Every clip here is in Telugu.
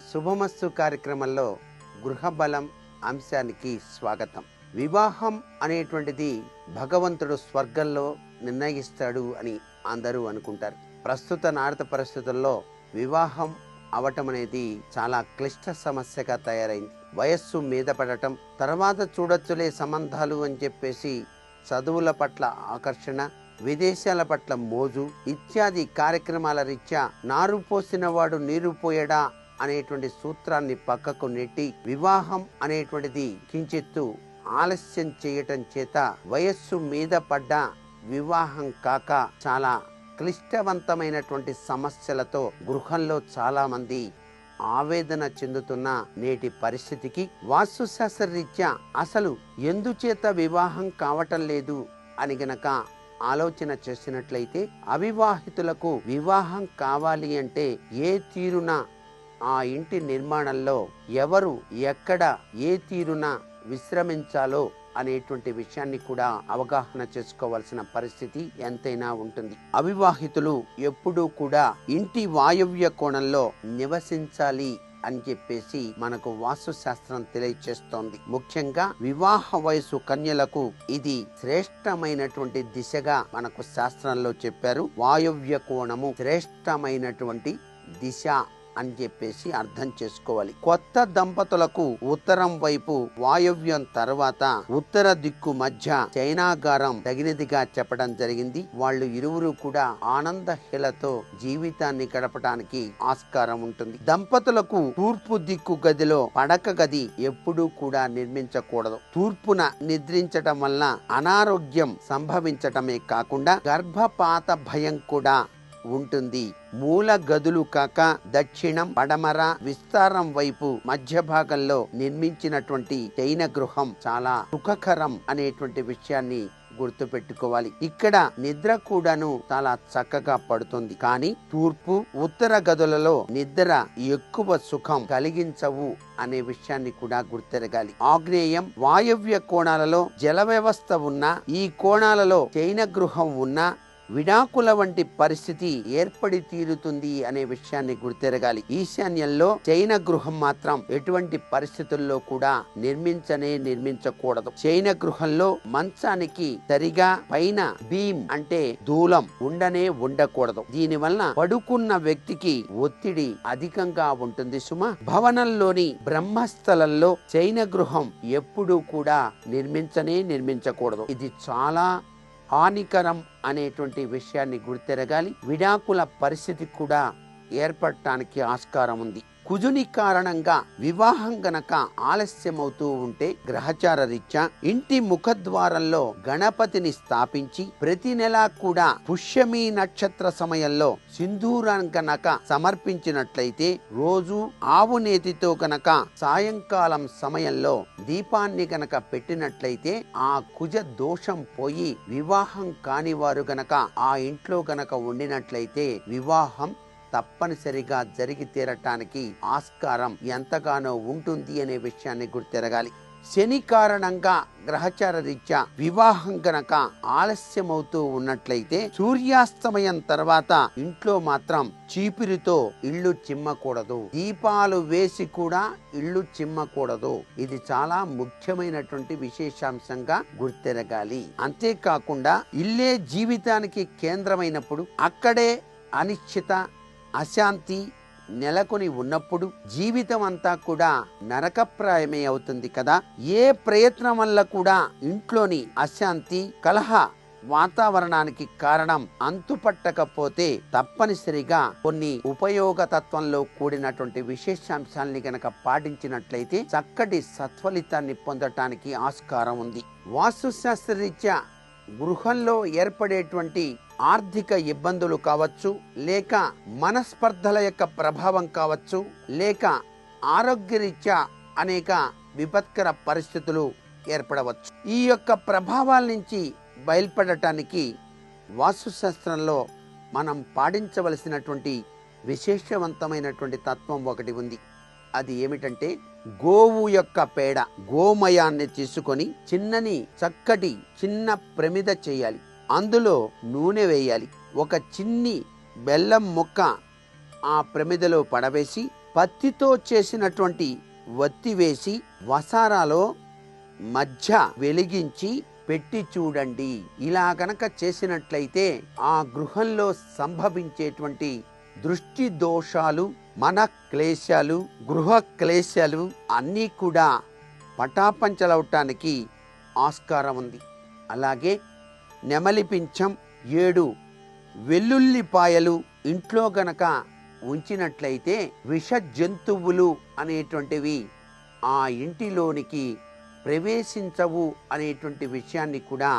శుభమస్తు కార్యక్రమంలో గృహబలం అంశానికి స్వాగతం. వివాహం అనేటువంటిది భగవంతుడు స్వర్గంలో నిర్ణయిస్తాడు అని అందరూ అనుకుంటారు. ప్రస్తుత నారద పరిస్థితుల్లో వివాహం అవటం అనేది చాలా క్లిష్ట సమస్యగా తయారైంది. వయస్సు మీద పడటం, తర్వాత చూడొచ్చులే సంబంధాలు అని చెప్పేసి చదువుల పట్ల ఆకర్షణ, విదేశాల పట్ల మోజు ఇత్యాది కార్యక్రమాల రీత్యా నారు పోసిన వాడు నీరు పోయడా అనేటువంటి సూత్రాన్ని పక్కకు నెట్టి వివాహం అనేటువంటిది కించిత్తు ఆలస్యం చేయటం చేత వయస్సు మీద పడ్డ వివాహం కాక చాలా క్లిష్టవంతమైనటువంటి సమస్యలతో గృహంలో చాలా మంది ఆవేదన చెందుతున్న నేటి పరిస్థితికి వాస్తుశాస్త్ర రీత్యా అసలు ఎందుచేత వివాహం కావటం లేదు అని గనక ఆలోచన చేసినట్లయితే, అవివాహితులకు వివాహం కావాలి అంటే ఏ తీరున ఆ ఇంటి నిర్మాణంలో ఎవరు ఎక్కడ ఏ తీరున విశ్రమించాలో అనేటువంటి విషయాన్ని కూడా అవగాహన చేసుకోవాల్సిన పరిస్థితి ఎంతైనా ఉంటుంది. అవివాహితులు ఎప్పుడూ కూడా ఇంటి వాయవ్య కోణంలో నివసించాలి అని చెప్పేసి మనకు వాస్తుశాస్త్రం తెలియచేస్తోంది. ముఖ్యంగా వివాహ వయసు కన్యలకు ఇది శ్రేష్టమైనటువంటి దిశగా మనకు శాస్త్రంలో చెప్పారు. వాయవ్య కోణము శ్రేష్టమైనటువంటి దిశ అని చెప్పేసి అర్థం చేసుకోవాలి. కొత్త దంపతులకు ఉత్తరం వైపు వాయవ్యం తర్వాత ఉత్తర దిక్కు మధ్య చైనాగారం తగినదిగా చెప్పడం జరిగింది. వాళ్ళు ఇరువురు కూడా ఆనందహీలతో జీవితాన్ని గడపడానికి ఆస్కారం ఉంటుంది. దంపతులకు తూర్పు దిక్కు గదిలో పడక గది ఎప్పుడూ కూడా నిర్మించకూడదు. తూర్పున నిద్రించటం వల్ల అనారోగ్యం సంభవించటమే కాకుండా గర్భపాత భయం కూడా ఉంటుంది. మూల గదులు కాక దక్షిణం, పడమర, విస్తారం వైపు మధ్య భాగంలో నిర్మించినటువంటి జైన గృహం చాలా సుఖకరం అనేటువంటి విషయాన్ని గుర్తుపెట్టుకోవాలి. ఇక్కడ నిద్ర కూడాను చాలా చక్కగా పడుతుంది. కానీ తూర్పు, ఉత్తర గదులలో నిద్ర ఎక్కువ సుఖం కలిగించవు అనే విషయాన్ని కూడా గుర్తెరగాలి. ఆగ్నేయం, వాయవ్య కోణాలలో జల వ్యవస్థ ఉన్న ఈ కోణాలలో జైన గృహం ఉన్న విడాకుల వంటి పరిస్థితి ఏర్పడి తీరుతుంది అనే విషయాన్ని గుర్తెరగాలి. ఈశాన్యంలో జైన గృహం మాత్రం ఎటువంటి పరిస్థితుల్లో కూడా నిర్మించకూడదు. జైన గృహంలో మంచానికి సరిగా పైన బీమ్ అంటే దూలం ఉండకూడదు. దీనివల్ల పడుకున్న వ్యక్తికి ఒత్తిడి అధికంగా ఉంటుంది సుమా. భవనంలోని బ్రహ్మస్థలంలో జైన గృహం ఎప్పుడూ కూడా నిర్మించకూడదు. ఇది చాలా హానికరం అనేటువంటి విషయాన్ని గుర్తెరగాలి. విడాకుల పరిస్థితి కూడా ఏర్పడటానికి ఆస్కారం ఉంది. కుజుని కారణంగా వివాహం గనక ఆలస్యమవుతూ ఉంటే గ్రహచార రీత్యా ఇంటి ముఖద్వారంలో గణపతిని స్థాపించి ప్రతి నెలా కూడా పుష్యమి నక్షత్ర సమయంలో సింధూరం గనక సమర్పించినట్లయితే, రోజు ఆవు నేతితో గనక సాయంకాలం సమయంలో దీపాన్ని గనక పెట్టినట్లయితే ఆ కుజ దోషం పోయి వివాహం కాని వారు గనక ఆ ఇంట్లో గనక ఉండినట్లయితే వివాహం తప్పనిసరిగా జరిగి తీరటానికి ఆస్కారం ఎంతగానో ఉంటుంది అనే విషయాన్ని గుర్తెరగాలి. శని కారణంగా గ్రహచార రీత్యా వివాహం గనక ఆలస్యమవుతూ ఉన్నట్లయితే సూర్యాస్తమయం తర్వాత ఇంట్లో మాత్రం చీపిరితో ఇల్లు చిమ్మకూడదు. దీపాలు వేసి కూడా ఇల్లు చిమ్మకూడదు. ఇది చాలా ముఖ్యమైనటువంటి విశేషాంశంగా గుర్తెరగాలి. అంతేకాకుండా ఇల్లే జీవితానికి కేంద్రమైనప్పుడు అక్కడే అనిశ్చిత, అశాంతి నెలకొని ఉన్నప్పుడు జీవితం అంతా కూడా నరకప్రాయమే అవుతుంది కదా. ఏ ప్రయత్నం వల్ల కూడా ఇంట్లోని అశాంతి, కలహ వాతావరణానికి కారణం అంతుపట్టకపోతే తప్పనిసరిగా కొన్ని ఉపయోగతత్వంలో కూడినటువంటి విశేషాంశాల్ని గనక పాటించినట్లయితే చక్కటి సత్ఫలితాన్ని పొందటానికి ఆస్కారం ఉంది. వాస్తుశాస్త్ర రీత్యా గృహంలో ఏర్పడేటువంటి ఆర్థిక ఇబ్బందులు కావచ్చు, లేక మనస్పర్ధల యొక్క ప్రభావం కావచ్చు, లేక ఆరోగ్యరీత్యా అనేక విపత్కర పరిస్థితులు ఏర్పడవచ్చు. ఈ యొక్క ప్రభావాల నుంచి బయల్పడటానికి వాస్తుశాస్త్రంలో మనం పాటించవలసినటువంటి విశేషవంతమైనటువంటి తత్వం ఒకటి ఉంది. అది ఏమిటంటే, గోవు యొక్క పేడ, గోమయాన్ని తీసుకొని చక్కటి చిన్న ప్రమిద చేయాలి. అందులో నూనె వేయాలి. ఒక చిన్ని బెల్లం ముక్క ఆ ప్రమిదలో పడవేసి పత్తితో చేసినటువంటి వత్తి వేసి వసారాలో మధ్య వెలిగించి పెట్టి చూడండి. ఇలా గనక చేసినట్లయితే ఆ గృహంలో సంభవించేటువంటి దృష్టి దోషాలు, మన క్లేశాలు, గృహ క్లేశాలు అన్నీ కూడా పటాపంచలవటానికి ఆస్కారం ఉంది. అలాగే నెమలి పింఛం, 7 వెల్లుల్లిపాయలు ఇంట్లో గనక ఉంచినట్లయితే విష జంతువులు అనేటువంటివి ఆ ఇంటిలోనికి ప్రవేశించవు అనేటువంటి విషయాన్ని కూడా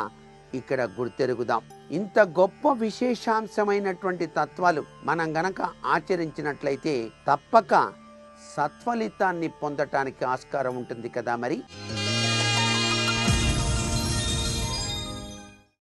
ఇక్కడ గుర్తెరుగుదాం. ఇంత గొప్ప విశేషాంశమైనటువంటి తత్వాలు మనం గనక ఆచరించినట్లయితే తప్పక సత్ఫలితాన్ని పొందటానికి ఆస్కారం ఉంటుంది కదా మరి.